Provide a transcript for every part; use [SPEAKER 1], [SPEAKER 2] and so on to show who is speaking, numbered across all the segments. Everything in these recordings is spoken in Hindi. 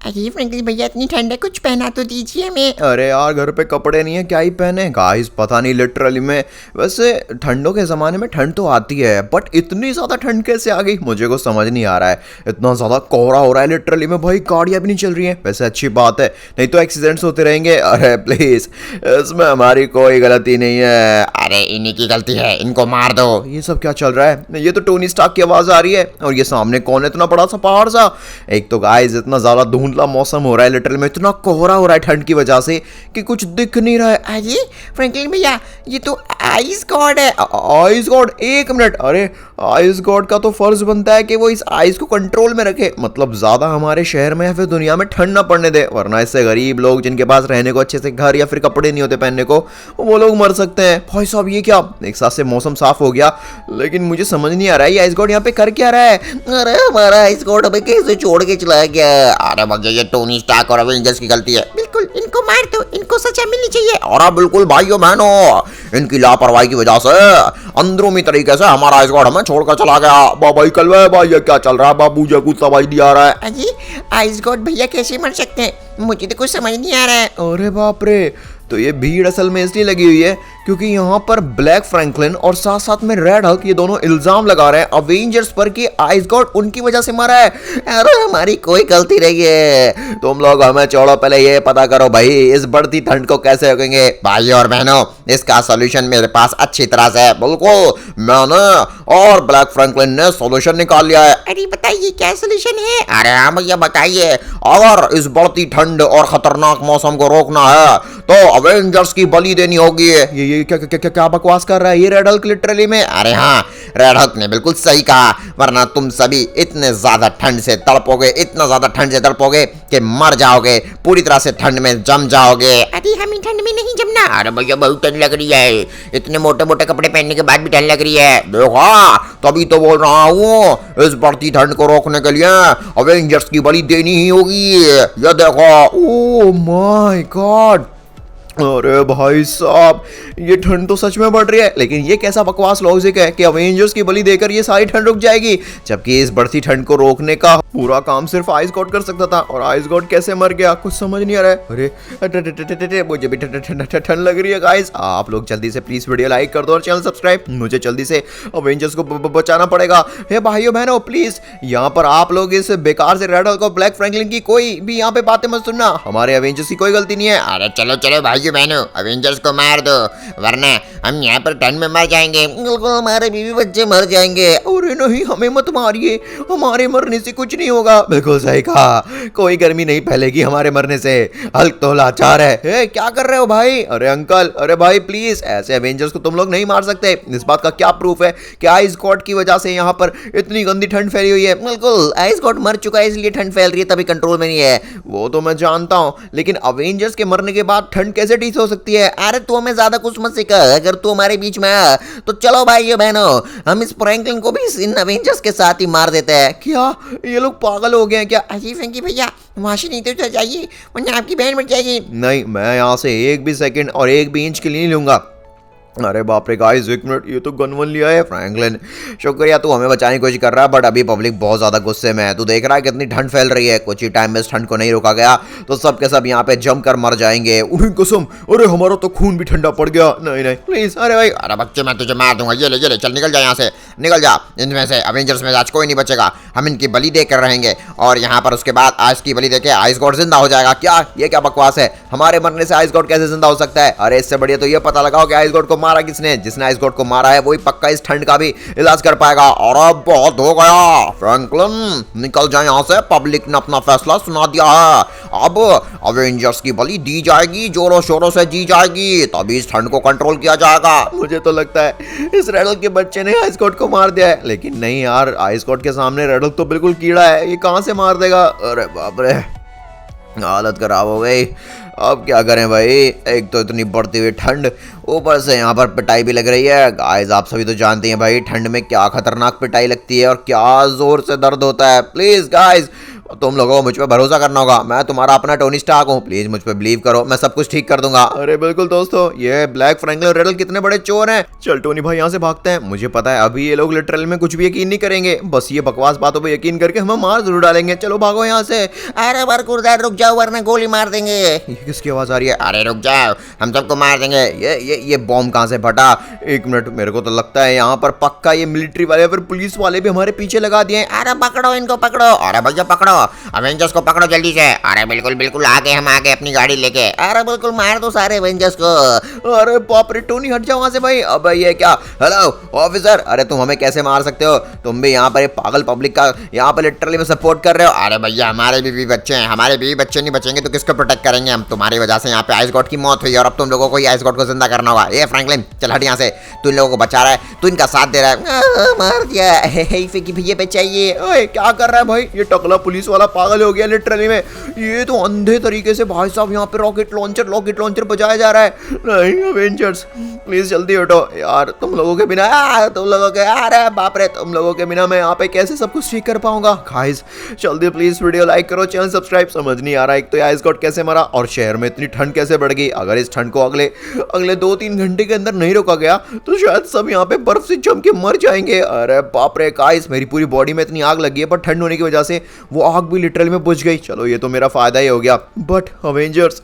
[SPEAKER 1] अरे फ्रैंकलिन भैया इतनी ठंड है, कुछ पहना तो दीजिए हमें।
[SPEAKER 2] अरे यार घर पे कपड़े नहीं है, क्या ही पहने गाइस, पता नहीं लिटरली में। वैसे ठंडों के ज़माने में ठंड तो आती है, बट इतनी ज़्यादा ठंड कैसे आ गई मुझे को समझ नहीं आ रहा है। इतना ज़्यादा कोहरा हो रहा है लिटरली में भाई, गाड़ियाँ भी नहीं चल रही हैं। वैसे अच्छी बात है, नहीं तो एक्सीडेंट्स होते रहेंगे। अरे प्लीज़, इसमें हमारी कोई गलती नहीं है।
[SPEAKER 1] अरे इन्हीं की गलती है, इनको मार दो।
[SPEAKER 2] ये सब क्या चल रहा है? ये तो टोनी स्टार्क की आवाज़ आ रही है, और ये सामने कौन है इतना बड़ा सा पहाड़ सा। एक तो गाइस इतना ज़्यादा धुंधला मौसम हो रहा है लिटरली में, इतना कोहरा हो रहा है ठंड की वजह से कि कुछ दिख नहीं रहा है।
[SPEAKER 1] अरे फ्रैंकलिन भैया ये तो आइस गॉड है।
[SPEAKER 2] Ice God? एक मिनट, अरे आइस गॉड का तो फर्ज बनता है कि वो इस आइस को कंट्रोल में रखे, मतलब ज्यादा हमारे शहर में या फिर दुनिया में ठंड ना पड़ने दे, वरना इससे गरीब लोग जिनके पास रहने को अच्छे से घर या फिर कपड़े नहीं होते पहनने को, वो लोग मर सकते हैं। भाई साहब ये क्या, एक साथ से मौसम साफ हो गया, लेकिन मुझे समझ नहीं आ रहा है ये आइस गॉड यहाँ पे कर क्या रहा है।
[SPEAKER 1] अरे हमारा आइस गॉड हमें कैसे छोड़ के चला गया। अरे भैया ये टोनी स्टार्क और एवेंजर्स की गलती है। बिल्कुल इनको मार दो, इनको सजा मिलनी चाहिए।
[SPEAKER 2] और बिल्कुल भाइयों बहनों, इनकी लापरवाही की वजह से अंदरूनी तरीके से हमारा आइस गॉड हमें छोड़कर चला गया। बाबा कल भाई ये क्या चल रहा है? बाबू जी कुछ दवाई दिया रहा है।
[SPEAKER 1] अजी आइस गॉड भैया कैसे मर सकते हैं, मुझे तो कुछ समझ नहीं आ रहा है।
[SPEAKER 2] अरे बाप रे, तो ये भीड़ असल में इसलिए लगी हुई है क्योंकि यहाँ पर ब्लैक फ्रैंकलिन और साथ साथ में रेड हल्क ये दोनों इल्जाम लगा रहे हैं अवेंजर्स पर कि आइस गॉड उनकी वजह से मरा है।
[SPEAKER 1] अरे हमारी कोई गलती नहीं है।
[SPEAKER 2] तुम लोग हमें छोड़ो, पहले ये पता करो भाई इस बढ़ती ठंड को कैसे रोकेंगे।
[SPEAKER 1] भाई और बहनों इसका सोल्यूशन मेरे पास अच्छी तरह से है।
[SPEAKER 2] बिल्कुल मैंने और ब्लैक फ्रैंकलिन ने सोल्यूशन निकाल लिया है।
[SPEAKER 1] अरे बताइए क्या सोल्यूशन है।
[SPEAKER 2] अरे हाँ भैया बताइए, अगर इस बढ़ती ठंड और खतरनाक मौसम को रोकना है तो अवेंजर्स की बलि देनी होगी। ये क्या बकवास कर रहा है ये रेड हल्क लिटरली में।
[SPEAKER 1] अरे हाँ रेड हल्क ने बिल्कुल सही कहा, वरना तुम सभी इतने ज्यादा ठंड से तड़पोगे, इतना ज्यादा ठंड से तड़पोगे कि मर जाओगे, पूरी तरह से ठंड में जम जाओगे।
[SPEAKER 3] अरे हमें ठंड में नहीं जमना।
[SPEAKER 1] अरे भैया बहुत ठंड लग रही है, इतने मोटे मोटे कपड़े पहनने के बाद भी ठंड लग रही है।
[SPEAKER 2] देखो तभी तो बोल रहा हूँ, इस बढ़ती ठंड को रोकने के लिए अवेंजर्स की बलि देनी ही होगी। ये देखो, ओह माय गॉड, अरे भाई साहब ये ठंड तो सच में बढ़ रही है, लेकिन ये कैसा बकवास लॉजिक है कि अवेंजर्स की बलि देकर ये सारी ठंड रुक जाएगी, जबकि इस बढ़ती ठंड को रोकने का पूरा काम सिर्फ आइस गॉड कर सकता था, और आइस गॉड कैसे मर गया कुछ समझ नहीं आ रहा है। अरे मुझे भी ठंड लग रही है गाइस। आप लोग जल्दी से प्लीज वीडियो लाइक कर दो और चैनल सब्सक्राइब, मुझे जल्दी से अवेंजर्स को बचाना पड़ेगा। हे भाइयों बहनों प्लीज यहाँ पर आप लोग इस बेकार से रेड हल्क और ब्लैक फ्रैंकलिन की कोई भी यहाँ पे बातें मत सुनना, हमारे अवेंजर्स की कोई गलती नहीं है।
[SPEAKER 1] अरे चलो चलो भाई बहनों अवेंजर्स को मार दो, वरना हम यहाँ पर ठंड में मर जाएंगे, हमारे बीवी बच्चे मर जाएंगे।
[SPEAKER 2] अरे नहीं हमें मत मारिए, हमारे मरने से कुछ नहीं होगा। बिल्कुल सही कहा, कोई गर्मी नहीं फैलेगी हमारे मरने से, हल्क तो लाचार है। क्या कर रहे हो भाई? अरे अंकल, अरे भाई प्लीज, ऐसे अवेंजर्स को तुम लोग नहीं मार सकते। इस बात का क्या प्रूफ है कि आइस गॉड की वजह से यहाँ पर इतनी गंदी ठंड फैली हुई है?
[SPEAKER 1] बिल्कुल आइस गॉड मर चुका है इसलिए ठंड फैल रही है, तभी कंट्रोल में नहीं है।
[SPEAKER 2] वो तो मैं जानता हूँ, लेकिन अवेंजर्स के मरने के बाद ठंड कैसे ठीक हो सकती है?
[SPEAKER 1] अरे तू हमें ज्यादा कुछ मत सिखा, अगर तू हमारे बीच में आ तो चलो भाइयों बहनों हम इस फ्रैंकलिन को भी इन अवेंजर्स के साथ ही मार देते हैं।
[SPEAKER 2] क्या ये लोग पागल हो गए हैं क्या?
[SPEAKER 3] अजी फ्रैंकी भैया वहां से नहीं तो चल जाइए, वरना आपकी बहन मर जाएगी।
[SPEAKER 2] नहीं, मैं यहाँ से एक भी सेकंड और एक भी इंच के लिए नहीं लूंगा। अरे बाप रे गाइस, एक मिनट, ये तो गनवन लिया है फ्रैंकलिन। शुक्रिया तू हमें बचाने की कोशिश कर रहा है, बट अभी पब्लिक बहुत ज़्यादा गुस्से में है। तू देख रहा है कितनी ठंड फैल रही है, कुछ ही टाइम में इस ठंड को नहीं रोका गया तो सब के सब यहाँ पे जम कर मर जाएंगे। उन्हीं कसम, अरे हमारा तो खून भी ठंडा पड़ गया। नहीं नहीं प्लीज, अरे भाई,
[SPEAKER 1] अरे बच्चे मैं तुझे मार दूंगा, ये ले चल निकल जा यहाँ से, निकल जा। इनमें से अवेंजर्स में आज कोई नहीं बचेगा, हम इनकी बलि देकर रहेंगे, और यहाँ पर उसके बाद आइस की बलि देके आइस गॉड जिंदा हो जाएगा। क्या ये क्या बकवास है? हमारे मरने से आइस गॉड कैसे जिंदा हो सकता है? अरे इससे बढ़िया तो ये पता लगाओ कि आइस गॉड को मारा किसने। जिसने आइस गॉड को मारा है वही पक्का इस ठंड का भी इलाज कर पाएगा। और अब बहुत हो गया फ्रैंकलिन, निकल जाए यहाँ से, पब्लिक ने अपना फैसला सुना दिया है। अब अवेंजर्स की बलि दी जाएगी, जोरों शोरों से जी जाएगी, तभी इस ठंड को कंट्रोल किया जाएगा। मुझे तो लगता है इस रेड हल्क के बच्चे ने आइस गॉड को मार दिया है, लेकिन नहीं यार, आइस गॉड के सामने रेड हल्क तो बिल्कुल कीड़ा है, ये कहां से मार देगा? अरे बाप रे, हालत खराब हो गई। अब क्या करें भाई, एक तो इतनी बढ़ती हुई ठंड, ऊपर से यहाँ पर पिटाई भी लग रही है। गाइस आप सभी तो जानते हैं भाई ठंड में क्या खतरनाक पिटाई लगती है और क्या जोर से दर्द होता है। प्लीज गाइस तुम लोगों को मुझ पे भरोसा करना होगा, मैं तुम्हारा अपना टोनी स्टार्क हूँ, प्लीज मुझ पे बिलीव करो, मैं सब कुछ ठीक कर दूंगा।
[SPEAKER 2] अरे बिल्कुल दोस्तों, ये ब्लैक फ्रैंकलिन और रेडल कितने बड़े चोर हैं। चल टोनी भाई यहाँ से भागते हैं। मुझे पता है अभी ये लोग लिटरल में कुछ भी यकीन नहीं करेंगे, बस ये बकवास बातों पे यकीन करके हमें मार जरूर डालेंगे। चलो भागो यहाँ से।
[SPEAKER 3] अरे बरकुरदार रुक जाओ वरना गोली मार देंगे।
[SPEAKER 2] ये किसकी आवाज आ रही है?
[SPEAKER 1] अरे रुक जाओ, हम सबको मार देंगे।
[SPEAKER 2] ये बॉम्ब कहाँ से फटा? एक मिनट, मेरे को तो लगता है यहाँ पर पक्का ये मिलिट्री वाले या फिर पुलिस वाले भी हमारे पीछे लगा दिए हैं।
[SPEAKER 3] अरे पकड़ो इनको पकड़ो।
[SPEAKER 1] अरे भैया पकड़ो, अवेंजर्स को पकड़ो जल्दी से। अरे बिल्कुल बिल्कुल आगे, हम आगे अपनी गाड़ी लेके।
[SPEAKER 3] अरे बिल्कुल मार दो सारे एवेंजर्स को।
[SPEAKER 2] अरे बाप रे, टोनी हट जाओ वहां से भाई। अब ये क्या?
[SPEAKER 1] हेलो ऑफिसर, अरे तुम हमें कैसे मार सकते हो? तुम भी यहाँ पर ये पागल पब्लिक का यहाँ पर लिटरली में सपोर्ट कर रहे हो। अरे भैया हमारे बीवी बच्चे हैं, हमारे बीवी बच्चे नहीं बचेंगे तो किसको प्रोटेक्ट करेंगे हम? तुम्हारी वजह से यहाँ पे आइस गॉड की मौत हुई और अब तुम लोगों को ये आइस गॉड को जिंदा करना होगा। ये फ्रैंकलिन चल हट यहाँ से, तू इन लोगों को बचा रहा है, तू इनका साथ दे रहा है।
[SPEAKER 3] मार दिया। फिकी भैया बचाइए।
[SPEAKER 2] ओए क्या कर रहा है भाई? ये टकला पुलिस वाला पागल हो गया लिटरली में। ये तो अंधे तरीके से भाई साहब यहाँ पे रॉकेट लॉन्चर बजाया जा रहा है। नहीं अवेंजर्स प्लीज जल्दी हटो यार, तुम लोगों के बिना अरे बाप रे, तुम लोगों के बिना मैं यहाँ पे कैसे सब कुछ ठीक कर पाऊंगा। गाइस जल्दी प्लीज वीडियो लाइक करो, चैनल सब्सक्राइब। समझ नहीं आ रहा एक तो आइस गॉड कैसे मरा और शहर में इतनी ठंड कैसे बढ़ गई। अगर इस ठंड को अगले 2-3 घंटे के अंदर नहीं रोका गया तो शायद सब यहाँ पे बर्फ से जम के मर जाएंगे। अरे बाप रे गाइस, मेरी पूरी बॉडी में इतनी आग लगी है पर ठंड होने की वजह से वो आग भी लिटरल में बुझ गई। चलो ये तो मेरा फायदा ही हो गया। बट अवेंजर्स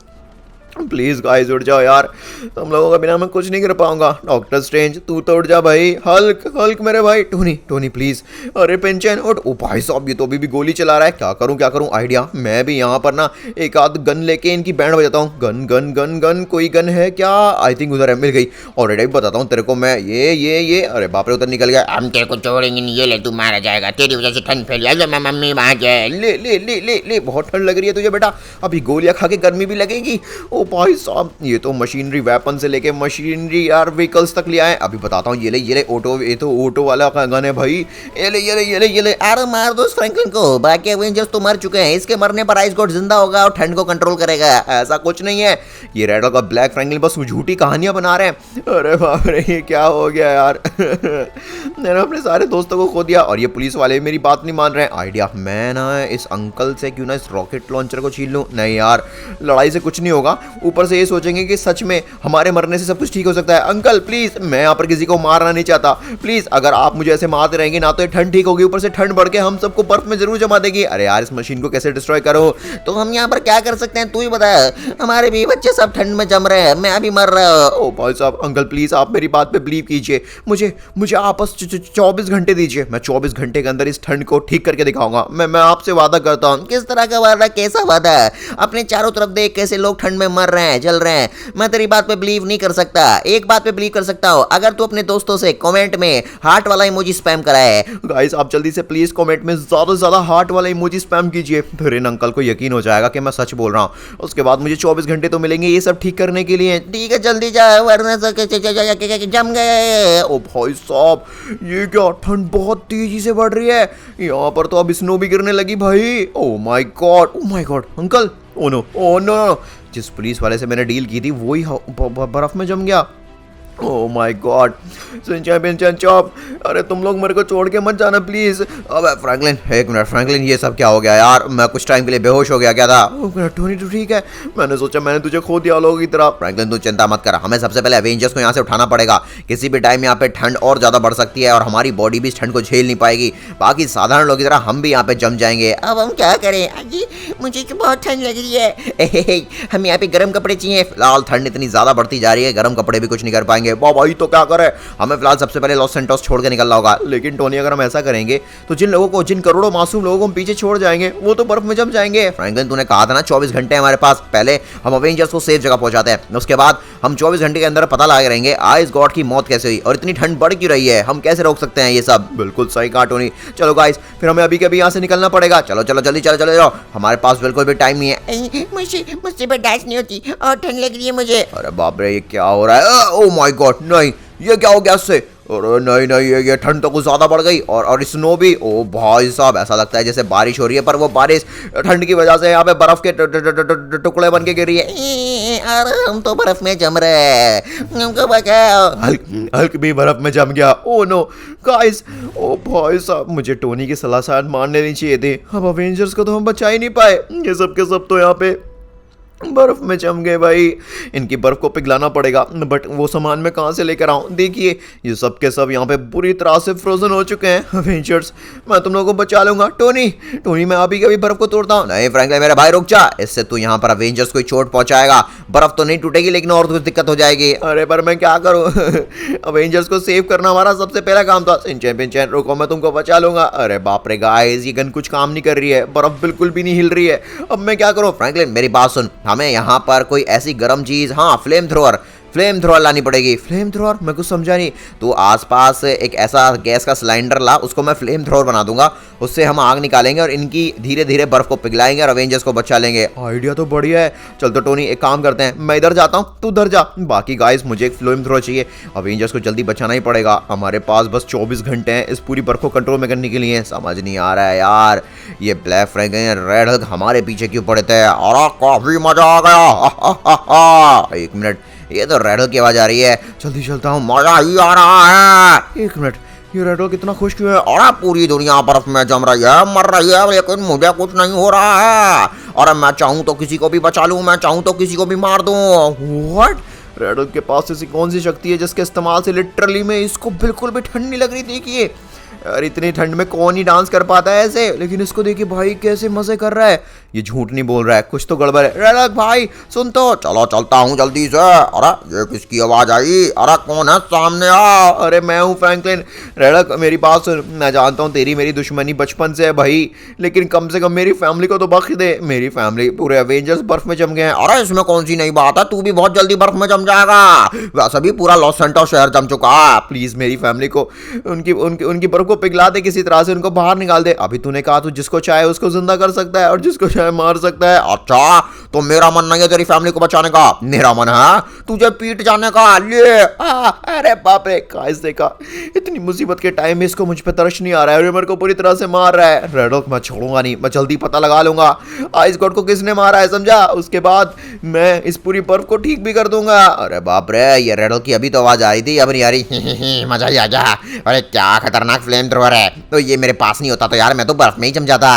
[SPEAKER 2] प्लीज गाइस उठ जाओ यार, तुम लोगों के बिना मैं कुछ नहीं कर पाऊंगा। डॉक्टर स्ट्रेंज तू तो उठ जा भाई। हल्क मेरे भाई। Tony please. अरे पेंचन उठ। ओ भाई साहब ये तो अभी भी गोली चला रहा है। क्या करूं आइडिया। मैं भी यहाँ पर ना एक आध गन लेके इनकी बैंड बजाता हूँ। गन कोई गन है क्या? आई थिंक उधर है, मिल गई। ऑलरेडी बताता हूँ तेरे को मैं। ये अरे बाप रे उधर निकल गया।
[SPEAKER 1] हम तेरे को छोड़ेंगे नहीं, ये ले तू मारा जाएगा, तेरी वजह से ठंड फैली। मैं मम्मी वहां जाए।
[SPEAKER 2] ले बहुत ठंड लग रही है तुझे बेटा, अभी गोलियां खा के गर्मी भी लगेगी। ओ भाई साहब ये तो मशीनरी वेपन से लेके मशीनरी यार व्हीकल्स तक ले आए। अभी बताता हूँ। ये ले ऑटो, ये तो ऑटो वाला का गन है भाई। ये ले।
[SPEAKER 3] अरे मार दो फ्रैंकलिन को, बाकी एवेंजर्स तो मर चुके हैं। इसके मरने पर आइस गॉड जिंदा होगा और ठंड को कंट्रोल करेगा।
[SPEAKER 2] ऐसा कुछ नहीं है, ये रेड का ब्लैक फ्रैंकलिन बस झूठी कहानियां बना रहे हैं। अरे बाप रे ये क्या हो गया यार। मैंने अपने सारे दोस्तों को खो दिया और ये पुलिस वाले मेरी बात नहीं मान रहे हैं। आइडिया, मैं ना इस अंकल से क्यों ना इस रॉकेट लॉन्चर को छीन लूं। नहीं यार लड़ाई से कुछ नहीं होगा, ऊपर से ये सोचेंगे कि सच में हमारे मरने से सब कुछ ठीक हो सकता है। अंकल प्लीज, मैं यहाँ पर किसी को मारना नहीं चाहता, प्लीज अगर आप मुझे ऐसे मारते रहेंगे ना तो ये ठंड ठीक होगी, ऊपर से ठंड बढ़ के हम सबको बर्फ में जरूर जमा देगी। अरे यार इस मशीन को कैसे डिस्ट्रॉय करो।
[SPEAKER 3] तो हम यहाँ पर क्या कर सकते हैं तू ही बता। हमारे भी बच्चे सब ठंड में जम रहे हैं, मैं अभी मर रहा हूँ।
[SPEAKER 2] ओ भाई साहब अंकल प्लीज आप मेरी बात पे बिलीव कीजिए, मुझे आपस 24 घंटे दीजिए, मैं 24 घंटे के अंदर इस ठंड को ठीक करके दिखाऊंगा। मैं आपसे वादा करता हूँ।
[SPEAKER 3] किस तरह का वादा, कैसा वादा? अपने चारों तरफ देख कैसे लोग ठंड में मर रहे हैं, जल रहे हैं। मैं तेरी बात पे बिलीव नहीं कर सकता। एक बात पे बिलीव कर सकता हूँ, अगर तू अपने दोस्तों से कमेंट में हार्ट वाला इमोजी स्पैम कराए।
[SPEAKER 2] गाइस आप जल्दी से प्लीज कमेंट में ज्यादा से ज्यादा हार्ट वाला इमोजी स्पैम कीजिए, फिर इन अंकल को यकीन हो जाएगा कि मैं सच बोल रहा हूँ। उसके बाद मुझे 24 घंटे तो मिलेंगे ये सब ठीक करने के लिए।
[SPEAKER 3] ठीक है जल्दी जा वरना जम गए।
[SPEAKER 2] ओ भाई साहब ये क्या, ठंड बहुत तेजी से बढ़ रही है। यहाँ पर तो अब स्नो भी गिरने लगी भाई। Oh my God uncle. Oh no जिस पुलिस वाले से मैंने डील की थी वही बर्फ में जम गया। Oh my God. Shinchan chop, अरे तुम लोग मेरे को छोड़ के मत जाना प्लीज।
[SPEAKER 1] अबे फ्रैंकलिन एक मिनट, फ्रैंकलिन ये सब क्या हो गया यार? मैं कुछ टाइम के लिए बेहोश हो गया क्या था?
[SPEAKER 2] टोनी तो ठीक है, मैंने सोचा मैंने तुझे खो दिया लोगों की तरह।
[SPEAKER 1] फ्रैंकलिन तू चिंता मत कर, हमें सबसे पहले एवेंजर्स को यहाँ से उठाना पड़ेगा। किसी भी टाइम यहाँ पे ठंड और ज्यादा बढ़ सकती है और हमारी बॉडी भी इस ठंड को झेल नहीं पाएगी। बाकी साधारण लोगों की तरह हम भी यहाँ पे जम जाएंगे।
[SPEAKER 3] अब हम क्या करें? अजी मुझे तो बहुत ठंड लग रही है। हम यहाँ पे गर्म कपड़े चाहिए।
[SPEAKER 1] फिलहाल ठंड इतनी ज्यादा बढ़ती जा रही है, गर्म कपड़े भी कुछ नहीं कर पाएंगे।
[SPEAKER 2] भाई तो क्या करे,
[SPEAKER 1] हमें फिलहाल सबसे पहले लॉस सैंटोस छोड़ के निकलना होगा।
[SPEAKER 2] लेकिन टोनी अगर हम ऐसा करेंगे तो जिन करोड़ों मासूम लोगों को हम पीछे छोड़ जाएंगे वो तो बर्फ में जम जाएंगे।
[SPEAKER 1] फ्रैंकलिन तूने कहा था ना 24 घंटे हमारे पास, पहले हम अवेंजर्स को सेफ जगह पहुंचाते हैं, उसके बाद हम 24 घंटे के अंदर पता लगा रहेंगे आइस गॉड की मौत कैसे हुई और इतनी ठंड बढ़ क्यों रही है, हम कैसे रोक सकते हैं ये सब।
[SPEAKER 2] बिल्कुल सही कहा टोनी। चलो गाइस फिर हमें अभी के अभी यहाँ से निकलना पड़ेगा।
[SPEAKER 1] चलो जल्दी चलो, हमारे पास बिल्कुल भी टाइम नहीं है।
[SPEAKER 3] मुझसे बर्दाश्त नहीं होती और ठंड लग रही है मुझे।
[SPEAKER 1] अरे बाप रे ये क्या हो रहा है? ओ माय गॉड, नहीं ये क्या हो गया उससे?
[SPEAKER 2] अरे नहीं नहीं, ये ठंड तो कुछ ज्यादा बढ़ गई। और स्नो भी, ओ भाई साहब ऐसा लगता है जैसे बारिश हो रही है, पर वो बारिश ठंड की वजह से यहाँ पे बर्फ के टुकड़े बन के गिर रही है।
[SPEAKER 3] अरे हम तो बर्फ में जम रहे हैं, हमको बचाओ।
[SPEAKER 2] हल्क भी बर्फ में जम गया। ओ नो गाइस, ओ भाई साहब मुझे टोनी की सलाह शायद मानने नहीं चाहिए थी। अब अवेंजर्स को तो हम बचा ही नहीं पाए, ये सब के सब तो यहाँ पे बर्फ में जम गए भाई। इनकी बर्फ को पिघलाना पड़ेगा, बट वो सामान मैं कहाँ से लेकर आऊँ? देखिए ये सब के सब यहाँ पे बुरी तरह से फ्रोजन हो चुके हैं। अवेंजर्स मैं तुम लोगों को बचा लूंगा। टोनी मैं अभी कभी बर्फ को तोड़ता हूँ।
[SPEAKER 1] नहीं फ्रैंकलिन मेरे भाई रुक जा, इससे तू यहाँ पर अवेंजर्स को चोट पहुंचाएगा। बर्फ तो नहीं टूटेगी लेकिन और कुछ दिक्कत हो जाएगी।
[SPEAKER 2] अरे पर मैं क्या करूँ? अवेंजर्स को सेव करना हमारा सबसे पहला काम था। पिंचैन रुको, मैं तुमको बचा लूंगा। अरे बाप रे गाइस, ये गन कुछ काम नहीं कर रही है, बर्फ बिल्कुल भी नहीं हिल रही है। अब मैं क्या करूँ?
[SPEAKER 1] फ्रैंकलिन मेरी बात सुन, हमें यहाँ पर कोई ऐसी गर्म चीज, हाँ फ्लेम थ्रोअर लानी पड़ेगी।
[SPEAKER 2] Flame thrower? मैं कुछ समझा नहीं।
[SPEAKER 1] तो आसपास एक ऐसा गैस का सिलेंडर ला, उसको मैं फ्लेम थ्रोअर बना दूंगा, उससे हम आग निकालेंगे और इनकी धीरे धीरे बर्फ को पिघलाएंगे और अवेंजर्स को बचा लेंगे।
[SPEAKER 2] आइडिया तो बढ़िया है। चल तो टोनी एक काम करते हैं, मैं इधर जाता हूँ, तू उधर जा। बाकी गाइस मुझे एक फ्लेम थ्रोअर चाहिए, अवेंजर्स को जल्दी बचाना ही पड़ेगा। हमारे पास बस 24 घंटे हैं इस पूरी बर्फ को कंट्रोल में करने के लिए। समझ नहीं आ रहा है यार, ये ब्लैक फ्रैंकलिन रेड हल्क हमारे पीछे क्यों पड़े थे। और काफी मजा आ गया। एक मिनट, ये तो रेड हल्क की आवाज आ रही है, जल्दी चलता हूँ, मजा ही आ रहा है। एक मिनट, ये रेड हल्क कितना खुश क्यों है?
[SPEAKER 1] और पूरी दुनिया बर्फ में जम रही है, मर रही है, लेकिन मुझे कुछ नहीं हो रहा है। और मैं चाहूँ तो किसी को भी बचा लूँ, मैं चाहूँ तो किसी को भी मार दूँ।
[SPEAKER 2] व्हाट? रेड हल्क के पास ऐसी कौन सी शक्ति है जिसके इस्तेमाल से लिटरली में इसको बिल्कुल भी ठंड नहीं लग रही? देखिए यार, इतनी ठंड में कौन ही डांस कर पाता है ऐसे, लेकिन इसको देखिए भाई कैसे मजे कर रहा है। ये झूठ नहीं बोल रहा है, कुछ तो गड़बड़ है। रेड हल्क भाई सुन तो।
[SPEAKER 1] चलो चलता हूँ जल्दी से। अरे ये किसकी आवाज आई? अरे कौन है? सामने आ।
[SPEAKER 2] अरे मैं हूँ फ्रैंकलिन। रेड हल्क मेरी बात सुन, मैं जानता हूँ तेरी मेरी दुश्मनी बचपन से है भाई, लेकिन कम से कम मेरी फैमिली को तो बख्श दे। मेरी फैमिली, पूरे अवेंजर्स बर्फ में जम गए हैं।
[SPEAKER 1] अरे इसमें कौन सी नई बात है, तू भी बहुत जल्दी बर्फ में जम जाएगा। वैसे भी पूरा लॉस सेंटोस शहर जम चुका है।
[SPEAKER 2] प्लीज मेरी फैमिली को, उनकी बर्फ को पिघला दे, किसी तरह से उनको बाहर निकाल दे। अभी तूने कहा तू जिसको चाहे उसको जिंदा कर सकता है और जिसको चाहे मार सकता है।
[SPEAKER 1] अच्छा तो मेरा मन नहीं है तेरी फैमिली को बचाने का, मेरा मन है तुझे पीट जाने का। ले
[SPEAKER 2] अरे बाप रे, गाइस देखा, इतनी मुसीबत के टाइम में इसको मुझ पे तरस नहीं आ रहा है और ये मेरे को पूरी तरह से मार रहा है। रेड हल्क मैं छोड़ूंगा नहीं, मैं जल्दी पता लगा लूंगा आइस गॉड को किसने मारा है, समझा? उसके बाद मैं इस पूरी बर्फ को ठीक भी कर दूंगा।
[SPEAKER 1] अरे बाप रे, ये रेड हल्क की अभी तो आवाज आ रही थी, अब नहीं आ रही। मजा ही आ गया। अरे क्या खतरनाक फ्लेम थ्रोअर है। तो ये मेरे पास नहीं होता तो यार मैं तो बर्फ में ही जम जाता।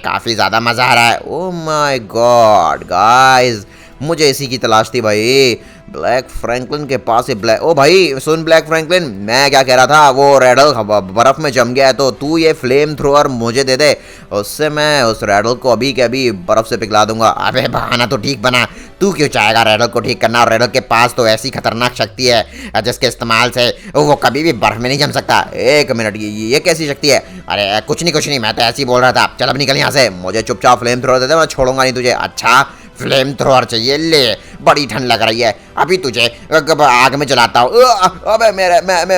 [SPEAKER 1] काफी ज्यादा मजा आ रहा है। ओ माय गॉड गाइस, मुझे इसी की तलाश थी भाई। ब्लैक फ्रैंकलिन के पास है ब्लैक। ओ भाई सुन ब्लैक फ्रैंकलिन, मैं क्या कह रहा था, वो रेड हल्क बर्फ में जम गया है तो तू ये फ्लेम थ्रोअर मुझे दे दे, उससे मैं उस रेड हल्क को अभी के अभी बर्फ से पिघला दूंगा। अबे बहाना तो ठीक बना, तू क्यों चाहेगा रेड हल्क को ठीक करना? रेड हल्क के पास तो ऐसी खतरनाक शक्ति है जिसके इस्तेमाल से वो कभी भी बर्फ में नहीं जम सकता। एक मिनट, ये कैसी शक्ति है? अरे कुछ नहीं, मैं तो ऐसे ही बोल रहा था। चल अब निकल यहाँ से, मुझे चुपचाप फ्लेम थ्रोअर दे दे, मैं छोड़ूंगा नहीं तुझे। अच्छा फ्लेम थ्रोअर चाहिए, ले, बड़ी ठंड लग रही है, अभी तुझे आग में जलाता हूँ।
[SPEAKER 2] अबे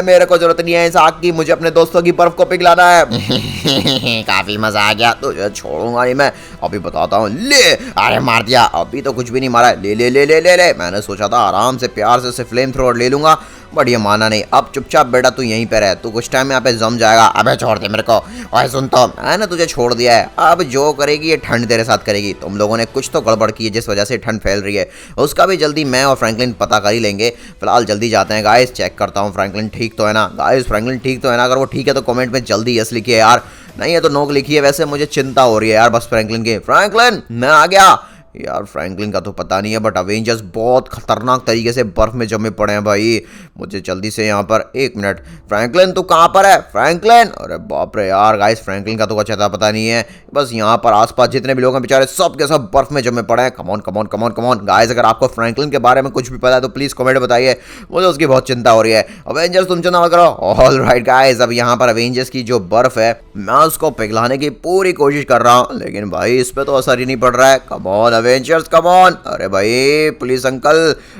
[SPEAKER 2] मेरे को जरूरत नहीं है इस आग की, मुझे अपने दोस्तों की बर्फ को पिघलाना है।
[SPEAKER 1] काफी मजा आ गया,
[SPEAKER 2] तुझे छोड़ूंगा नहीं मैं, अभी बताता हूँ। ले,
[SPEAKER 1] अरे मार दिया,
[SPEAKER 2] अभी तो कुछ भी नहीं मारा। ले ले ले ले ले ले, मैंने सोचा था आराम से प्यार से उसे फ्लेम थ्रोअर ले लूंगा, बट ये माना नहीं। अब चुपचाप बेटा तू यहीं पे रह, तू कुछ टाइम यहाँ पे जम जाएगा।
[SPEAKER 1] अबे छोड़ दे मेरे को। और सुन तो,
[SPEAKER 2] मैंने तुझे छोड़ दिया है, अब जो करेगी ये ठंड तेरे साथ करेगी। तुम लोगों ने कुछ तो गड़बड़ की है जिस वजह से ठंड फैल रही है, उसका भी जल्दी मैं और फ्रैंकलिन पता कर ही लेंगे। फिलहाल जल्दी जाते हैं गाइस, चेक करता हूँ फ्रैंकलिन ठीक तो है ना। गाइस फ्रैंकलिन ठीक तो है ना? अगर वो ठीक है तो कमेंट में जल्दी यस लिखिए यार, नहीं है तो नो लिखिए। वैसे मुझे चिंता हो रही है यार बस फ्रैंकलिन की। फ्रैंकलिन मैं आ गया यार। फ्रैंकलिन का तो पता नहीं है, बट अवेंजर्स बहुत खतरनाक तरीके से बर्फ में जमे पड़े हैं भाई। मुझे जल्दी से यहाँ पर, एक मिनट, फ्रैंकलिन तू कहाँ पर है? फ्रैंकलिन, अरे बाप रे यार गाइस, फ्रैंकलिन का तो कुछ अता पता नहीं है। बस यहाँ पर आसपास जितने भी लोग हैं बेचारे सब के सब बर्फ में जमे पड़े हैं। Come on come on come on come on guys, अगर आपको फ्रैंकलिन के बारे में कुछ भी पता है तो प्लीज कमेंट बताइए, मुझे उसकी बहुत चिंता हो रही है। अवेंजर्स तुम चिंता मत करो। ऑल राइट गाइस, अब यहाँ पर अवेंजर्स की जो बर्फ है मैं उसको पिघलाने की पूरी कोशिश कर रहा हूँ, लेकिन भाई इस पर तो असर ही नहीं पड़ रहा है। Come on Avengers come on. अरे भाई पुलिस अंकल,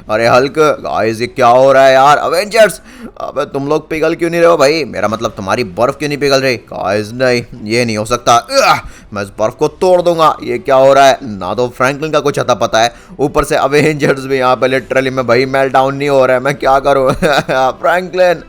[SPEAKER 2] अरे हल्क, गाइस ये क्या हो रहा है यार। अवेंजर्स, अबे तुम लोग पिघल क्यों नहीं रहे हो भाई? मेरा मतलब तुम्हारी बर्फ क्यों नहीं पिघल रही? गाइस नहीं, ये नहीं हो सकता। मैं इस बर्फ को तोड़ दूंगा। ये क्या हो रहा है? ना तो फ्रैंकलिन का कुछ अता पता है, ऊपर से अवेंजर्स भी यहाँ पे लिटरली में भाई मेल्ट डाउन नहीं हो रहा है। मैं क्या करूँ? फ्रैंकलिन,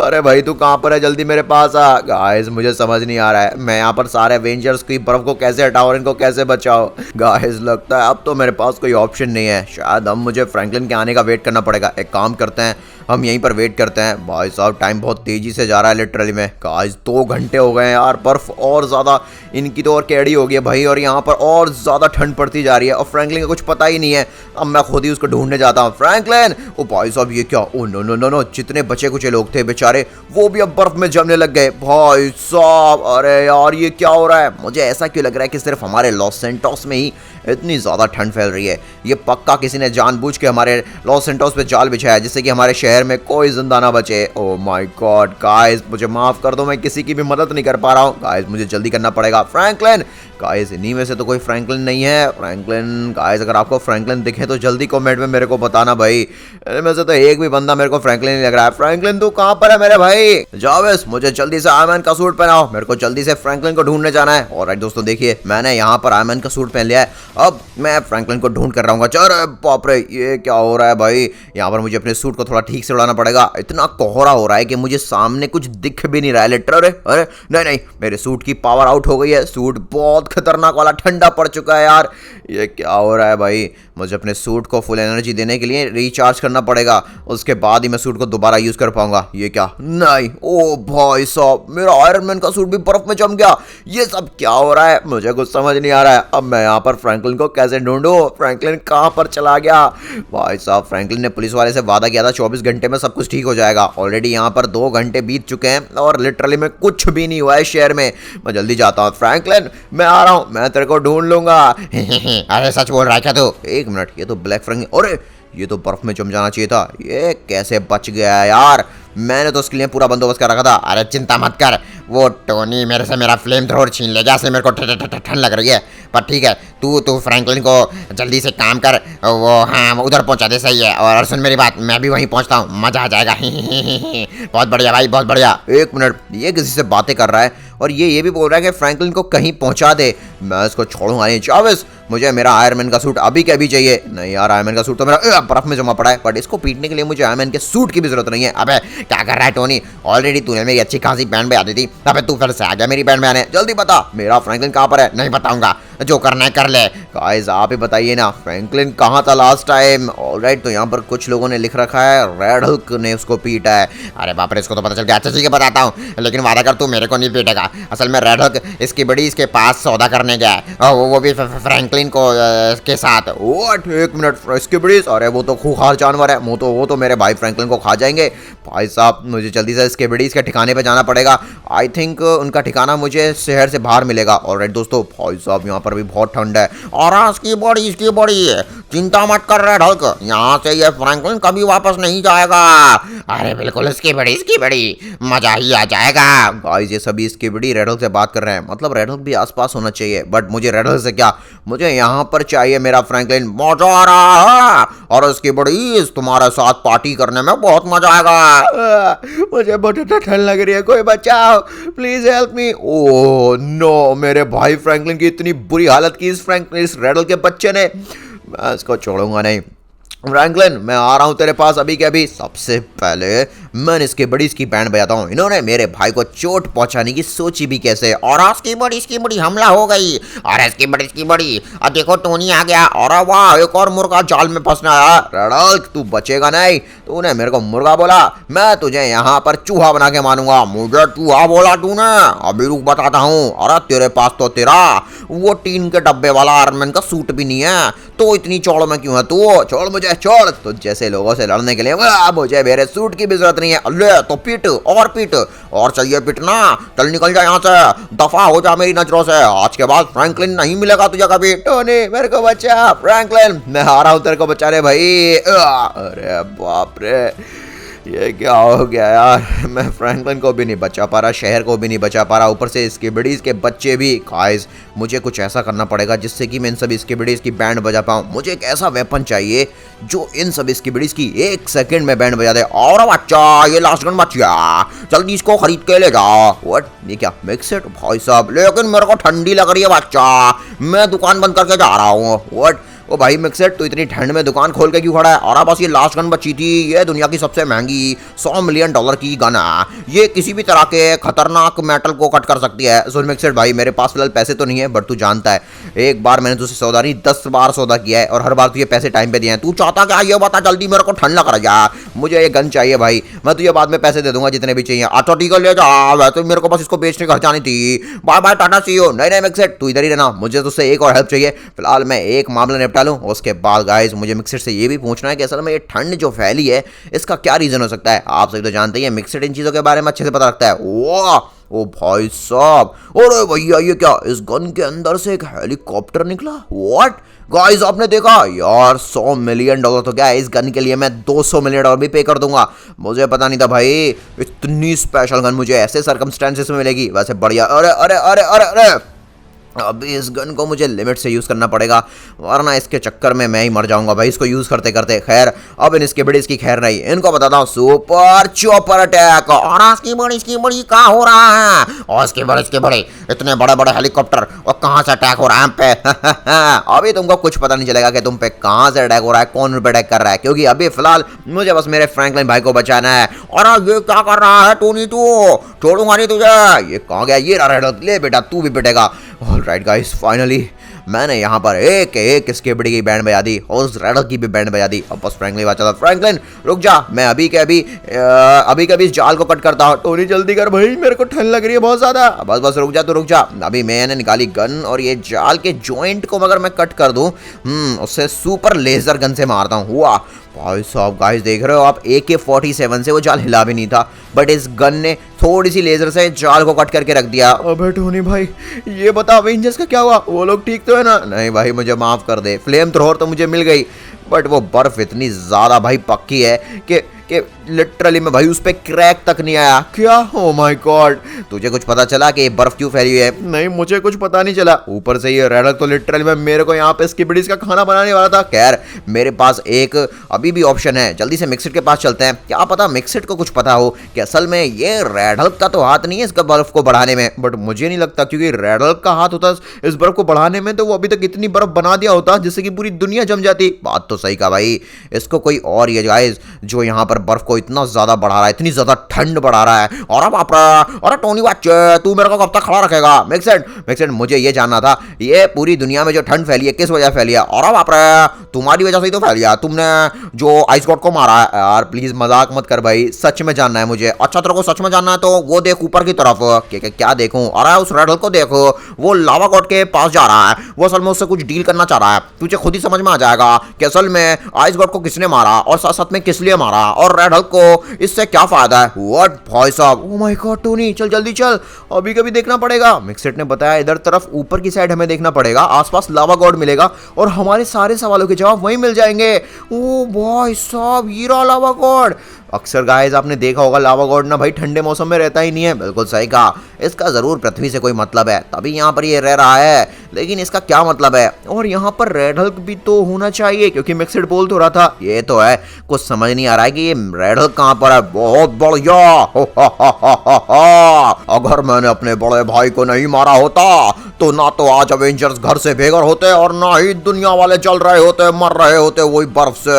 [SPEAKER 2] अरे भाई तू कहाँ पर है? जल्दी मेरे पास आ। गाइस मुझे समझ नहीं आ रहा है मैं यहाँ पर सारे अवेंजर्स की बर्फ को कैसे हटाऊं और इनको कैसे बचाओ। गाइस लगता है अब तो मेरे पास कोई ऑप्शन नहीं है, शायद हम मुझे फ्रैंकलिन के आने का वेट करना पड़ेगा। एक काम करते हैं, हम यहीं पर वेट करते हैं। भाई साहब टाइम बहुत तेजी से जा रहा है लिटरली में। गाइस 2 घंटे हो गए हैं यार, बर्फ और ज़्यादा इनकी तो और कैडी हो गई है भाई, और यहाँ पर और ज़्यादा ठंड पड़ती जा रही है और फ्रैंकलिन का कुछ पता ही नहीं है। अब मैं खुद ही उसको ढूंढने जाता हूँ। फ्रैंकलिन, ओ भाई साहब ये क्या? Oh no no no no, जितने बचे कुछ लोग थे बेचारे वो भी अब बर्फ में जमने लग गए। भाई साहब अरे यार ये क्या हो रहा है? मुझे ऐसा क्यों लग रहा है कि सिर्फ हमारे लॉस सैंटोस में ही इतनी ज़्यादा ठंड फैल रही है। ये पक्का किसी ने जानबूझ के हमारे लॉस सैंटोस पे जाल बिछाया है, जिससे कि हमारे शहर में कोई जिंदा ना बचे। ओ माय गॉड गाइस, मुझे माफ कर दो, मैं किसी की भी मदद नहीं कर पा रहा हूँ। गाइस मुझे जल्दी करना पड़ेगा। फ्रैंकलिन, गाइस इन्हीं में से तो कोई फ्रैंकलिन नहीं है। फ्रैंकलिन, गाइस अगर आपको फ्रैंकलिन दिखे तो जल्दी कमेंट में मेरे को बताना भाई। इनमें से तो एक भी बंदा मेरे को फ्रैंकलिन नहीं लग रहा है। फ्रैंकलिन तू कहाँ पर है मेरे भाई? जावेस, मुझे जल्दी से आयरन मैन का सूट पहनाओ, मेरे को जल्दी से फ्रैंकलिन को ढूंढने जाना है। ऑलराइट दोस्तों देखिए, मैंने यहाँ पर आयरन मैन का सूट पहन लिया है, अब मैं फ्रैंकलिन को ढूंढ कर रहा हूँ। अरे बाप रे, ये क्या हो रहा है भाई? यहाँ पर मुझे अपने सूट को थोड़ा ठीक से उड़ाना पड़ेगा। इतना कोहरा हो रहा है कि मुझे सामने कुछ दिख भी नहीं रहा है लिटर। अरे नहीं नहीं, मेरे सूट की पावर आउट हो गई है। सूट बहुत खतरनाक वाला ठंडा पड़ चुका है यार। ये क्या हो रहा है भाई? मुझे अपने सूट को फुल एनर्जी देने के लिए रिचार्ज करना पड़ेगा, उसके बाद ही मैं सूट को दोबारा यूज कर पाऊंगा। ये क्या? नहीं, ओ भाई साहब मेरा आयरन मैन का सूट भी बर्फ में जम गया। ये सब क्या हो रहा है? मुझे कुछ समझ नहीं आ रहा है। अब मैं यहाँ पर फ्रैंकलिन को कैसे ढूंढूं? फ्रैंकलिन कहाँ पर चला गया? भाई साहब फ्रैंकलिन ने पुलिस वाले से वादा किया था 24 घंटे में सब कुछ ठीक हो जाएगा। ऑलरेडी यहाँ पर 2 घंटे बीत चुके हैं और लिटरली में कुछ भी नहीं हुआ है शहर में। मैं जल्दी जाता हूँ। फ्रैंकलिन मैं आ रहा हूँ, मैं तेरे को ढूंढ लूंगा।
[SPEAKER 1] अरे सच बोल रहा है क्या तू?
[SPEAKER 2] एक मिनट, ये तो ब्लैक फ्रैंकलिन, अरे ये तो बर्फ में जम जाना चाहिए था। ये कैसे बच गया यार? मैंने तो उसके लिए पूरा बंदोबस्त कर रखा था।
[SPEAKER 1] अरे चिंता मत कर, वो टोनी मेरे से मेरा फ्लेम थ्रोर छीन ले, जैसे मेरे को ठंड लग रही है। पर ठीक है, तू फ्रैंकलिन को जल्दी से काम कर, वो हाँ उधर पहुंचा दे। सही है, और सुन मेरी बात, मैं भी वहीं पहुंचता हूँ, मजा आ जाएगा। बहुत बढ़िया भाई, बहुत बढ़िया।
[SPEAKER 2] एक मिनट, ये किसी से बातें कर रहा है और ये भी बोल रहा है कि फ्रैंकलिन को कहीं पहुंचा दे। मैं इसको छोड़ूंगा नहीं। चावेस, मुझे मेरा आयरन मैन का सूट अभी के अभी चाहिए। नहीं यार, आयरन मैन का सूट तो मेरा बर्फ में जमा पड़ा है, बट इसको पीटने के लिए मुझे आयरन मैन के सूट की भी जरूरत नहीं है।
[SPEAKER 1] अबे क्या कर रहा है टोनी? ऑलरेडी तूने मेरी अच्छी खासी बैंड बजा दी थी, अबे तू फिर से आ गया मेरी बैंड बजाने।
[SPEAKER 2] जल्दी बता, मेरा फ्रैंकलिन कहाँ पर है?
[SPEAKER 1] नहीं बताऊंगा, जो करना है कर ले।
[SPEAKER 2] गाइस आप ही बताइए ना, फ्रैंकलिन कहाँ था लास्ट टाइम? ऑलराइट, तो यहाँ पर कुछ लोगों ने लिख रखा है रेड हल्क ने उसको पीटा है।
[SPEAKER 1] अरे बाप रे, इसको तो पता चल गया। अच्छा ठीक है बताता हूँ, लेकिन वादा कर तू मेरे को नहीं पीटेगा। असल में रेड हल्क इसकी बड़ी इसके पास सौदा करने गया है, और वो भी फ्रैंकलिन को के साथ।
[SPEAKER 2] व्हाट? एक मिनट, इसकी बड़ी, अरे वो तो खूंखार जानवर है, वो तो मेरे भाई फ्रैंकलिन को खा जाएंगे। भाई साहब मुझे जल्दी से इसके बड़ी इसके ठिकाने पे जाना पड़ेगा। आई थिंक उनका ठिकाना मुझे शहर से बाहर मिलेगा। ऑलराइट दोस्तों, भाई साहब यहाँ पर भी बहुत ठंड है।
[SPEAKER 1] और इसकी बड़ी चिंता मत कर रहे ढल्क, यहाँ से ये फ्रैंकलिन कभी वापस नहीं जाएगा। अरे बिल्कुल इसकी बड़ी मजा ही आ जाएगा।
[SPEAKER 2] गाइस ये सभी इसकी बड़ी रेड हल्क से बात कर रहे हैं, मतलब रेड हल्क भी आसपास होना चाहिए, बट मुझे रेड हल्क से क्या, मुझे यहाँ पर चाहिए मेरा फ्रैंकलिन। मजा आ रहा है, और इसकी बड़ी तुम्हारे साथ पार्टी करने में बहुत मजा आएगा। मुझे बहुत ठंड लग रही है, कोई बचाओ, please help me. Oh no, मेरे भाई फ्रैंकलिन की इतनी बुरी हालत की इस रेड हल्क के बच्चे ने। मैं इसको छोड़ूंगा नहीं। फ्रैंकलिन मैं आ रहा हूँ तेरे पास अभी के अभी। सबसे पहले मैं इसकी बैंड बजाता हूँ। इन्होंने मेरे भाई को चोट पहुंचाने की सोची भी कैसे।
[SPEAKER 1] और इसकी बड़ी हमला हो गई। और इसकी बड़ी अब देखो टोनी आ गया। और वाह, एक और मुर्गा जाल में फंसना है।
[SPEAKER 2] रेड हल्क तू बचेगा नहीं। तूने मेरे को मुर्गा बोला, मैं तुझे यहाँ पर चूहा बना के मारूंगा।
[SPEAKER 1] मुझे चूहा बोला तूने? अभी रुक बताता हूँ। अरे तेरे पास तो तेरा वो टीन के डब्बे वाला आयरन मैन का सूट भी नहीं है, तो इतनी चौड़ में क्यों है तू?
[SPEAKER 2] छोड़ मुझे, छोड़। तो जैसे लोगों से लड़ने के लिए मुझे मेरे सूट की भी जरूरत नहीं है।
[SPEAKER 1] अल्ले तो पीट, और चाहिए पीटना। चल निकल जा यहाँ से, दफा हो जा मेरी नजरों से। आज के बाद फ्रैंकलिन नहीं मिलेगा तुझे कभी।
[SPEAKER 2] टोनी मेरे को बचा। फ्रैंकलिन मैं आ रहा हूँ तेरे को बचाने भाई। अरे बाप रे, ये क्या हो गया यार, मैं फ्रैंकलिन को भी नहीं बचा पा रहा, शहर को भी नहीं बचा पा रहा, ऊपर से स्किबिडीज के बच्चे भी। गाइस मुझे कुछ ऐसा करना पड़ेगा जिससे कि मैं इन सभी स्किबिडीज की बैंड बजा पाऊँ। मुझे एक ऐसा वेपन चाहिए जो इन सभी स्किबिडीज की 1 सेकंड में बैंड बजा दे। और बच्चा ये लास्ट गन बच्चा, जल्दी इसको खरीद के ले जाओ। व्हाट, ये क्या मिक्सड भाई साहब, लेकिन मेरे को ठंडी लग रही है बच्चा, मैं दुकान बंद करके जा रहा हूँ। व्हाट, ओ भाई मिक्सर, तू इतनी ठंड में दुकान खोल के क्यों खड़ा है? और बस ये लास्ट गन बची थी, ये दुनिया की सबसे महंगी $100 मिलियन की गन है। ये किसी भी तरह के खतरनाक मेटल को कट कर सकती है। सुन मिक्सर भाई, मेरे पास फिलहाल पैसे तो नहीं है, बट तू जानता है एक बार मैंने तुझसे सौदा नहीं 10 बार सौदा किया है और हर बार तुझे पैसे टाइम पे दिए हैं। तू चाहता क्या ये बता जल्दी, मेरे को ठंड लग रहा है, मुझे ये गन चाहिए भाई। मैं तुझे बाद में पैसे दे दूंगा जितने भी चाहिए। अच्छा ठीक है ले जा, वैसे मेरे को बस इसको बेचने घर जानी थी। Bye bye tata see you. नहीं मिक्सर, तू इधर ही रहना, मुझे तुझसे एक और हेल्प चाहिए। फिलहाल मैं एक मामला निपटा लूँ, उसके बाद गाइस मुझे मिक्सर से ये भी पूछना है कि असल में ये ठंड जो फैली है इसका क्या रीजन हो सकता है। आप सभी तो जानते हैं मिक्सर इन चीजों के बारे में अच्छे से पता रखता है। वाह, ओ भाई साहब, अरे भैया ये क्या, इस गन के अंदर से एक हेलीकॉप्टर निकला। व्हाट गाइस, आपने देखा यार, $100 मिलियन तो क्या है, इस गन के लिए मैं $200 मिलियन भी पे कर दूंगा। मुझे पता नहीं था भाई इतनी स्पेशल गन मुझे ऐसे सर्कमस्टेंसेस में मिलेगी। वैसे बढ़िया, अरे अरे अरे अरे अरे, अब इस गन को मुझे लिमिट से यूज़ करना पड़ेगा, वरना इसके चक्कर में मैं ही मर जाऊंगा भाई इसको यूज़ करते करते। खैर अब इसकी बड़ी इसकी खैर नहीं, इनको बताता हूँ सुपर चॉपर अटैक। और इसकी बड़ी क्या हो रहा है, और इसके बड़े इतने बड़े बड़े हेलीकॉप्टर, और कहाँ से अटैक हो रहा है हम पे। अभी तुमको कुछ पता नहीं चलेगा कि तुम पे कहाँ से अटैक हो रहा है, कौन पे अटैक कर रहा है, क्योंकि अभी फिलहाल मुझे बस मेरे फ्रैंकलिन भाई को बचाना है। और ये क्या कर रहा है टोनी, तू छोड़ूंगा नहीं तुझे। ये कहाँ गया, ये रहा, ले बेटा तू भी पिटेगा। ऑलराइट गाइस, फाइनली मैंने यहाँ पर एक स्किबिडी की बैंड बजा दी और उस रेडल की भी बैंड बजा दी। अब बस फ्रैंकलिन बात चला, फ्रैंकलिन रुक जा, मैं अभी के अभी इस जाल को कट करता हूँ। टोनी जल्दी कर भाई, मेरे को ठंड लग रही है बहुत ज्यादा। बस रुक जा, तो रुक जा। अभी मैंने निकाली गन और ये जाल के जॉइंट को अगर मैं कट कर दूं, उससे सुपर लेजर गन से मारता हूँ। हुआ भाई साहब, गाइस देख रहे हो आप, AK-47 से वो जाल हिला भी नहीं था, बट इस गन ने थोड़ी सी लेजर से जाल को कट करके रख दिया। अबे टोनी भाई, ये बता अवेंजर्स का क्या हुआ, वो लोग ठीक तो है ना? नहीं भाई मुझे माफ कर दे, फ्लेम थ्रोअर तो मुझे मिल गई, बट वो बर्फ इतनी ज्यादा भाई पक्की है कि लिटरली में भाई उस पे क्रैक तक नहीं आया। क्या? ओ माय गॉड, तुझे कुछ पता चला कि ये बर्फ क्यों फैली हुई है? नहीं मुझे कुछ पता नहीं चला। ऊपर से ये रेडल तो लिटरली में मेरे को यहाँ पे स्किबिडीज का खाना बनाने वाला था। खैर मेरे पास एक अभी भी ऑप्शन है, जल्दी से मिक्सिट के पास चलते हैं। क्या पता मिक्सिट को कुछ पता हो कि असल में ये रेडल का तो हाथ नहीं है इसका बर्फ को बढ़ाने में, बट मुझे नहीं लगता, क्योंकि रेडल का हाथ होता इस बर्फ को बढ़ाने में तो वो अभी तक इतनी बर्फ बना दिया होता जिससे कि पूरी दुनिया जम जाती। बात तो सही कहा भाई, इसको कोई और ये गाइस जो यहाँ पर बर्फ को इतना ज्यादा बढ़ा रहा है, इतनी ज्यादा ठंड बढ़ा रहा है। और बाप रे, अरे टोनी बच्चे तू मेरे को कब तक खड़ा रखेगा? मिक्सेड मुझे ये जानना था, ये पूरी दुनिया में जो ठंड फैली है किस वजह फैली है? और बाप रे, तुम्हारी वजह से ही तो फैली है, तुमने जो आइस गॉड को मारा है। यार प्लीज मजाक मत कर भाई, सच में जानना है मुझे। अच्छा तेरे को सच में जानना है तो वो देख ऊपर की तरफ। क्या देखूं? अरे उस रेडल को देखो, वो लावा गॉड के पास जा रहा है, वो असल में उससे कुछ डील करना चाह रहा है। तुझे खुद ही समझ में आ जाएगा कि असल में आइस गॉड को किसने मारा और साथ साथ में किस लिए मारा, और रेडल को इससे क्या फायदा है। व्हाट भाई साहब, ओ माय गॉड टोनी चल जल्दी चल, अभी कभी देखना पड़ेगा। मिक्सेट ने बताया इधर तरफ ऊपर की साइड हमें देखना पड़ेगा, आसपास लावा गॉड मिलेगा और हमारे सारे सवालों के जवाब वहीं मिल जाएंगे। ओ भाई साहब, ये रहा लावा गॉड। अक्सर गाइस आपने देखा होगा लावा गॉड ना भाई ठंडे मौसम में रहता ही नहीं है। बिल्कुल सही कहा, इसका जरूर पृथ्वी से कोई मतलब है, तभी यहाँ पर ये रह रहा है, लेकिन इसका क्या मतलब है? और यहाँ पर रेड हल्क भी तो होना चाहिए, क्योंकि मिक्सिड बोल तो रहा था। ये तो है, कुछ समझ नहीं आ रहा है कि ये रेड हल्क कहाँ पर है। बहुत बढ़िया, अगर मैंने अपने बड़े भाई को नहीं मारा होता तो ना तो आज अवेंजर्स घर से बेघर होते और ना ही दुनिया वाले जल रहे होते, मर रहे होते वही बर्फ से।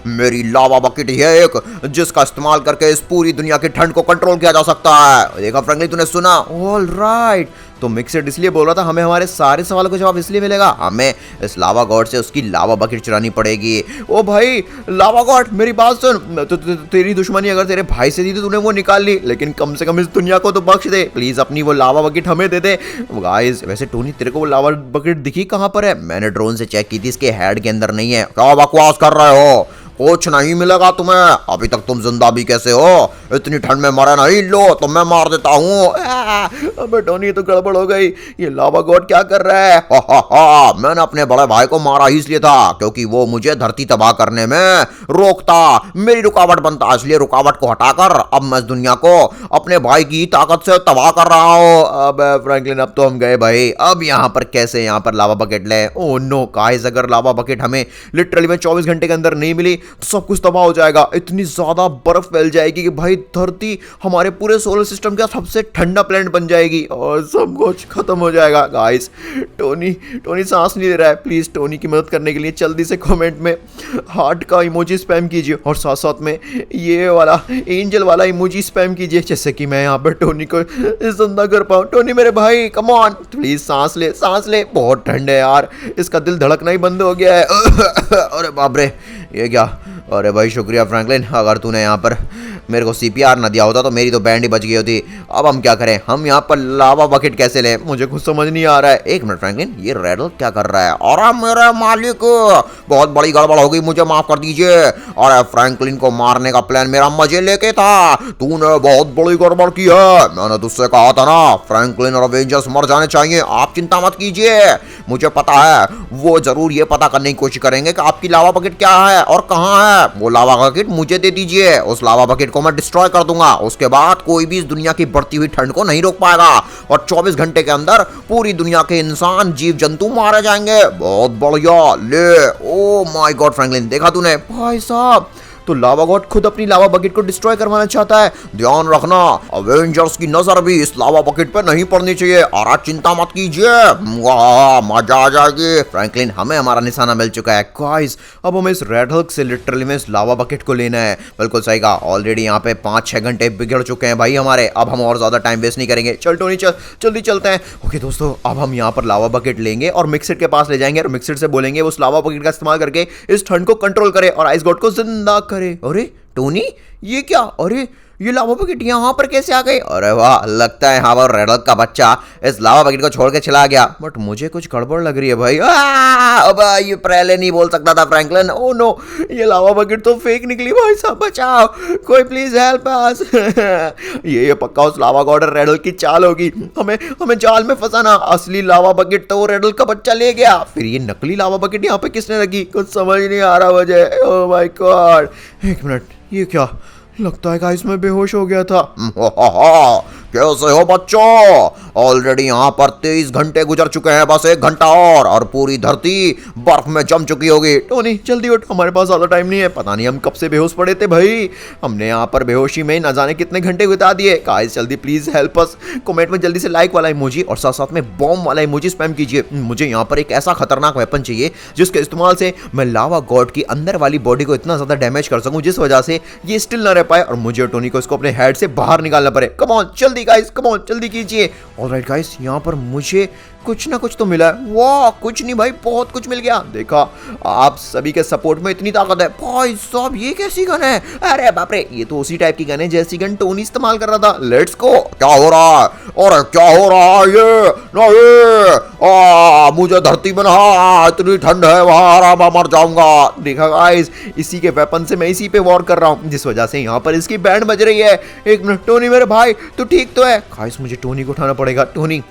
[SPEAKER 2] मेरी लावा बकेट है एक, जिसका इस्तेमाल करके इस पूरी दुनिया की ठंड को कंट्रोल किया जा सकता है। देखा फ्रैंकलिन, तूने सुना? ऑल राइट, तो मिक्सेड इसलिए बोल रहा था हमें हमारे सारे सवालों का जवाब इसलिए मिलेगा, हमें इस लावा गॉड से उसकी लावा बकेट चुरानी पड़ेगी। ओ भाई लावा गॉड, मेरी बात सुन, तेरी दुश्मनी अगर तेरे भाई से थी तो तूने वो निकाल ली, लेकिन कम से कम इस दुनिया को तो बख्श दे प्लीज, अपनी वो लावा बकेट हमें दे दे। गाइस वैसे टोनी तेरे को वो लावा बकेट दिखी कहाँ पर है? मैंने ड्रोन से चेक की थी, इसके हेड के अंदर नहीं है। क्या बकवास कर रहे हो? कुछ नहीं मिलेगा तुम्हें। अभी तक तुम जिंदा भी कैसे हो? इतनी ठंड में मरा नहीं, लो तो मैं मार देता हूँ।
[SPEAKER 1] अबे टोनी, तो गड़बड़ हो गई। ये लावा गॉड क्या कर रहा है?
[SPEAKER 2] मैंने अपने बड़े भाई को मारा ही इसलिए था क्योंकि वो मुझे धरती तबाह करने में रोकता, मेरी रुकावट बनता, इसलिए रुकावट को हटाकर अब मैं इस दुनिया को अपने भाई की ताकत से तबाह कर रहा हूँ।
[SPEAKER 1] अब फ्रैंकलिन, अब तो हम गए भाई। अब यहाँ पर कैसे यहाँ पर लावा बकेट ले? ओह नो गाइस, अगर लावा बकेट हमें लिटरली में 24 घंटे के अंदर नहीं मिली तो सब कुछ तबाह हो जाएगा। इतनी ज्यादा बर्फ फैल जाएगी कि भाई धरती हमारे पूरे सोलर सिस्टम का सबसे ठंडा प्लैनेट बन जाएगी और सब कुछ खत्म हो जाएगा। गाइस, टोनी सांस नहीं ले रहा है। प्लीज टोनी की मदद करने के लिए जल्दी से कमेंट में हार्ट का इमोजी स्पैम कीजिए और साथ साथ में ये वाला एंजल वाला इमोजी स्पैम कीजिए, जैसे कि मैं यहाँ पर टोनी को जिंदा कर पाऊँ। टोनी मेरे भाई, कम ऑन, प्लीज सांस ले। बहुत ठंड है यार, इसका दिल धड़कना ही बंद हो गया है।
[SPEAKER 2] अरे बाप रे, ये क्या? अरे भाई शुक्रिया फ्रैंकलिन, अगर तूने यहाँ पर मेरे को CPR ना दिया होता तो मेरी तो बैंड ही बच गई होती। अब हम क्या करें? हम यहाँ पर लावा बकेट कैसे लें?
[SPEAKER 1] मुझे कुछ समझ नहीं आ रहा है।
[SPEAKER 2] एक मिनट फ्रैंकलिन, ये रेडल क्या कर रहा है? और मेरे मालिक, बहुत बड़ी गड़बड़ हो गई, मुझे माफ कर दीजिए। अरे फ्रैंकलिन को मारने का प्लान मेरा मजे लेके था, तूने बहुत बड़ी गड़बड़ की है। मैंने तुझसे कहा था ना, फ्रैंकलिन और अवेंजर्स मर जाने चाहिए। आप चिंता मत कीजिए, मुझे पता है वो जरूर ये पता करने की कोशिश करेंगे कि आपकी लावा बकेट क्या है और कहाँ है। वो लावा बकेट मुझे दे दीजिए, उस लावा बकेट को मैं डिस्ट्रॉय कर दूंगा। उसके बाद कोई भी इस दुनिया की बढ़ती हुई ठंड को नहीं रोक पाएगा और 24 घंटे के अंदर पूरी दुनिया के इंसान, जीव जंतु मारे जाएंगे। बहुत बढ़िया, ले। ओ माय गॉड फ्रैंकलिन, देखा तूने?
[SPEAKER 1] भाई साहब, तो लावा गॉड खुद अपनी लावा बकेट को डिस्ट्रॉय करवाना चाहता है।
[SPEAKER 2] ध्यान रखना, अवेंजर्स की नजर भी इस लावा बकेट पे नहीं पड़नी चाहिए। और आप चिंता मत कीजिए, मजा आ जाएगी।
[SPEAKER 1] फ्रैंकलिन, हमें हमारा निशाना मिल चुका है। गाइस, अब हमें इस रेड हल्क से लिटरली में इस लावा बकेट को लेना है। बिल्कुल सही कहा, ऑलरेडी यहाँ पे 5-6 घंटे बिगड़ चुके हैं भाई हमारे। अब हम और ज्यादा टाइम वेस्ट नहीं करेंगे। चल टोनी, चल जल्दी चलते हैं। ओके दोस्तों, अब हम यहाँ पर लावा बकेट लेंगे और मिक्सर के पास ले जाएंगे और मिक्सर से बोलेंगे उस लावा बकेट का इस्तेमाल करके इस ठंड को कंट्रोल करे और आइस गॉड को जिंदा करे। अरे टोनी, ये क्या? अरे ये लावा बकेट यहाँ पर कैसे आ गए?
[SPEAKER 2] अरे वाह, लगता है यहाँ पर रेडल का बच्चा इस लावा बकेट को छोड़ के चला गया।
[SPEAKER 1] बट मुझे कुछ गड़बड़ लग रही है भाई।
[SPEAKER 2] अब ये पहले नहीं बोल सकता था फ्रैंकलिन।
[SPEAKER 1] ओ नो, ये लावा बकेट तो फेक निकली। भाई साहब बचाओ, कोई प्लीज हेल्प अस। ये पक्का उस लावा गॉड रेडल की चाल होगी, हमें जाल में फंसाना। असली लावा बकेट तो वो रेडल का बच्चा ले गया, फिर ये नकली लावा बकेट यहाँ पे किसने रखी? कुछ समझ नहीं आ रहा मुझे। ओह माय गॉड, एक मिनट, ये क्या? लगता है गाइस मैं बेहोश हो गया था।
[SPEAKER 2] कैसे हो बच्चों? ऑलरेडी यहाँ पर 23 घंटे गुजर चुके हैं, बस 1 घंटा और पूरी धरती बर्फ में जम चुकी होगी।
[SPEAKER 1] टोनी जल्दी उठ, हमारे पास ज्यादा टाइम नहीं है। पता नहीं हम कब से बेहोश पड़े थे भाई। हमने यहाँ पर बेहोशी में न जाने कितने घंटे बिता दिए। गाइस जल्दी प्लीज हेल्प अस। कमेंट में जल्दी से लाइक वाला इमोजी और साथ साथ में बॉम्ब वाला इमोजी स्पैम कीजिए। मुझे यहाँ पर एक ऐसा खतरनाक वेपन चाहिए जिसके इस्तेमाल से मैं लावा गॉड की अंदर वाली बॉडी को इतना ज्यादा डैमेज कर सकूं जिस वजह से ये स्टिल ना रह पाए और मुझे और टोनी को इसको अपने हेड से बाहर निकालना पड़े। कम ऑन जल्दी गाइस, कम ऑन जल्दी कीजिए। ऑलराइट गाइस, यहाँ पर मुझे कुछ ना कुछ तो मिला है। वाह, कुछ नहीं भाई, बहुत कुछ मिल गया। देखा, आप सभी के सपोर्ट में इतनी ताकत है। भाई साहब, ये कैसी गन है? अरे बाप रे, ये तो उसी टाइप की गन है जैसी गन टोनी इस्तेमाल कर रहा था। Let's go.
[SPEAKER 2] क्या हो रहा है? अरे क्या हो रहा है? ये नहीं, मुझे धरती में नहा, इतनी ठंड है, वहां मैं मर जाऊंगा।
[SPEAKER 1] देखा गाइस, इसी के वेपन से मैं इसी पे वॉर कर रहा हूँ जिस वजह से यहाँ पर इसकी बैंड बज रही है। एक मिनट टोनी मेरे भाई, तू ठीक तो है? गाइस मुझे टोनी को उठाना पड़ेगा। टोनी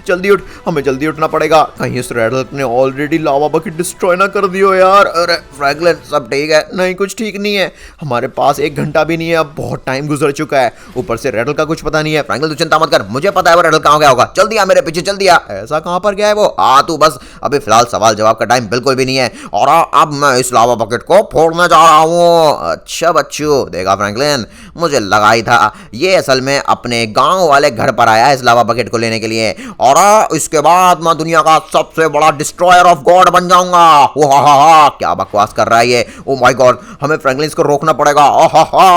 [SPEAKER 1] जल्दी उठ, हमें जल्दी उठना पड़ेगा। कहीं इस रेड हल्क ने ऑलरेडी लावा बकेट डिस्ट्रॉय ना कर दियो यार।
[SPEAKER 2] अरे फ्रैंकलिन, सब ठीक है?
[SPEAKER 1] नहीं, कुछ ठीक नहीं है। हमारे पास 1 घंटा भी नहीं है, अब बहुत टाइम गुजर चुका है। ऊपर से रेड हल्क का कुछ पता नहीं है।
[SPEAKER 2] फ्रैंकलिन तू चिंता मत कर, मुझे पता है वो रेड हल्क कहाँ गया होगा। जल्दी आ, मेरे पीछे जल्दी आ।
[SPEAKER 1] ऐसा कहाँ पर गया है वो?
[SPEAKER 2] तू बस, अभी फिलहाल सवाल जवाब का टाइम बिल्कुल भी नहीं है। और अब मैं इस लावा बकेट को फोड़ने जा रहा हूँ। अच्छा बच्चू, देखा फ्रैंकलिन, मुझे लगा ही था ये असल में अपने गाँव वाले घर पर आया इस लावा बकेट को लेने के लिए। और इसके बाद मैं दुनिया का सबसे बड़ा डिस्ट्रॉयर ऑफ गॉड बन जाऊंगा। क्या बकवास कर रहा है ये? ओ माय गॉड, हमें फ्रैंकलिन को रोकना पड़ेगा।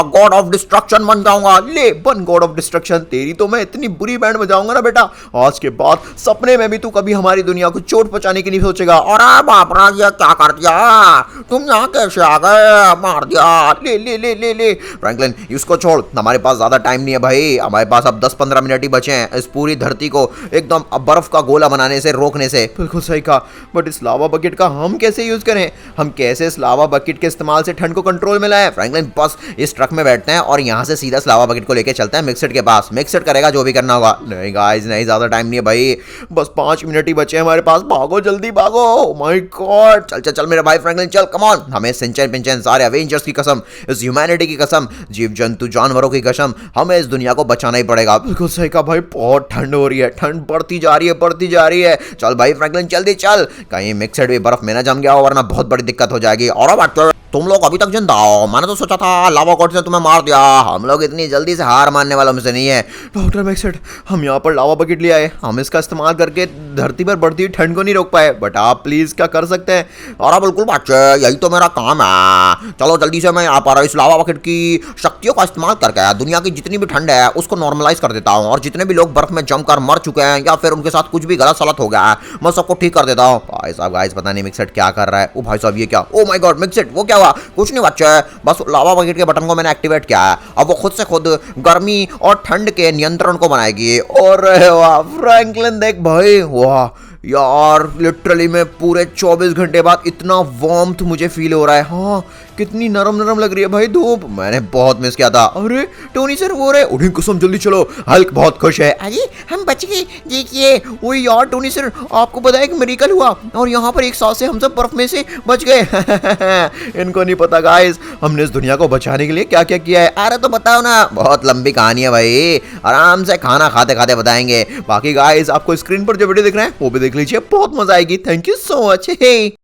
[SPEAKER 2] गॉड ऑफ डिस्ट्रक्शन बन जाऊंगा।
[SPEAKER 1] ले बन गॉड ऑफ डिस्ट्रक्शन। तेरी तो मैं इतनी बुरी बैंड बजाऊंगा ना बेटा, आज के बाद सपने में भी तू कभी हमारी दुनिया को चोट पहुंचाने की नहीं सोचेगा।
[SPEAKER 2] और बाप रे, ये क्या कर दिया? तुम यहाँ कैसे आ गए? मार दिया।
[SPEAKER 1] ले ले ले ले ले
[SPEAKER 2] फ्रैंकलिन, इसको छोड़, हमारे पास ज्यादा टाइम नहीं है भाई। हमारे पास अब 10-15 मिनट ही बचे हैं इस पूरी धरती को
[SPEAKER 1] एकदम बर्फ का गोला बनाने से, रोकने से।
[SPEAKER 2] बिल्कुल सही कहा, बट इस लावा बकेट का हम कैसे यूज करें? हम कैसे इस लावा बकेट के इस्तेमाल से ठंड को कंट्रोल में लाएं?
[SPEAKER 1] फ्रैंकलिन बस इस ट्रक में बैठते हैं और यहाँ से सीधा लावा बकेट को लेके चलते हैं मिक्सड के पास। मिक्सड करेगा जो भी करना होगा।
[SPEAKER 2] नहीं गाइस नहीं, ज्यादा टाइम नहीं है भाई, बस 5 मिनट ही बचे हैं हमारे पास। भागो जल्दी भागो। ओह माय गॉड।
[SPEAKER 1] चल चल चल मेरे भाई फ्रैंकलिन चल, कम ऑन। हमें सिंचन पिंचन सारे अवेंजर्स की कसम, इस ह्यूमैनिटी की कसम, जीव जंतु जानवरों की कसम, हमें इस दुनिया को बचाना ही पड़ेगा।
[SPEAKER 2] बिल्कुल सही कहा भाई, बहुत ठंड हो रही है, ठंड बढ़ती जा रही है, बढ़ती जा रही है।
[SPEAKER 1] चल भाई फ्रैंकलिन जल्दी चल, कहीं मिक्सड भी बर्फ में ना जम गया हो, वरना बहुत बड़ी दिक्कत हो जाएगी। और अब तुम लोग अभी तक जिंदा हो, मैंने तो सोचा था लावा कोट से तुम्हें मार दिया। हम लोग इतनी जल्दी से हार मानने वालों में से नहीं है।
[SPEAKER 2] डॉक्टर मिक्सड, हम यहाँ पर लावा बकेट ले आए, हम इसका इस्तेमाल करके धरती पर बढ़ती हुई ठंड को नहीं रोक पाए, बट आप प्लीज क्या कर सकते हैं?
[SPEAKER 1] और बिल्कुल बच्चे, यही तो मेरा काम है। चलो जल्दी से मैं यहाँ पर इस लावा बकेट की शक्तियों का इस्तेमाल करके दुनिया की जितनी भी ठंड है उसको नॉर्मलाइज कर देता हूँ, और जितने भी लोग बर्फ में जमकर मर चुके हैं या फिर उनके साथ कुछ भी गलत सलत हो गया है, मैं सबको ठीक कर देता हूँ। भाई साहब गाइस, पता नहीं मिक्सड क्या कर रहा है। ओ भाई साहब ये क्या? ओ माय गॉड मिक्सड, वो क्या हुआ? कुछ नहीं बच्चे, बस लावा बकेट के बटन को मैंने एक्टिवेट किया है, अब वो खुद से खुद गर्मी और ठंड के नियंत्रण को बनाएगी।
[SPEAKER 2] और वाह फ्रैंकलिन देख भाई, वाह यार, लिटरली में पूरे 24 घंटे बाद इतना वार्मथ मुझे फील हो रहा है। हाँ, कितनी नरम नरम लग रही है भाई धूप, मैंने बहुत मिस किया था। अरे टोनी सर वो रहे, उन्हीं कसम जल्दी चलो, हल्क बहुत खुश है।
[SPEAKER 3] अरे हम बच गए, देखिए।
[SPEAKER 2] ओ यार टोनी सर, आपको पता है कि मिरेकल हुआ और यहाँ पर एक सांस से हम सब बर्फ में से बच गए। इनको नहीं पता गाइस, हमने इस दुनिया को बचाने के लिए क्या क्या किया है।
[SPEAKER 3] अरे तो बताओ ना।
[SPEAKER 1] बहुत लंबी कहानी है भाई, आराम से खाना खाते खाते बताएंगे।
[SPEAKER 2] बाकी गाइस आपको स्क्रीन पर जो वीडियो दिख रहे हैं वो भी देख लीजिए, बहुत मजा आएगी। Thank you so much.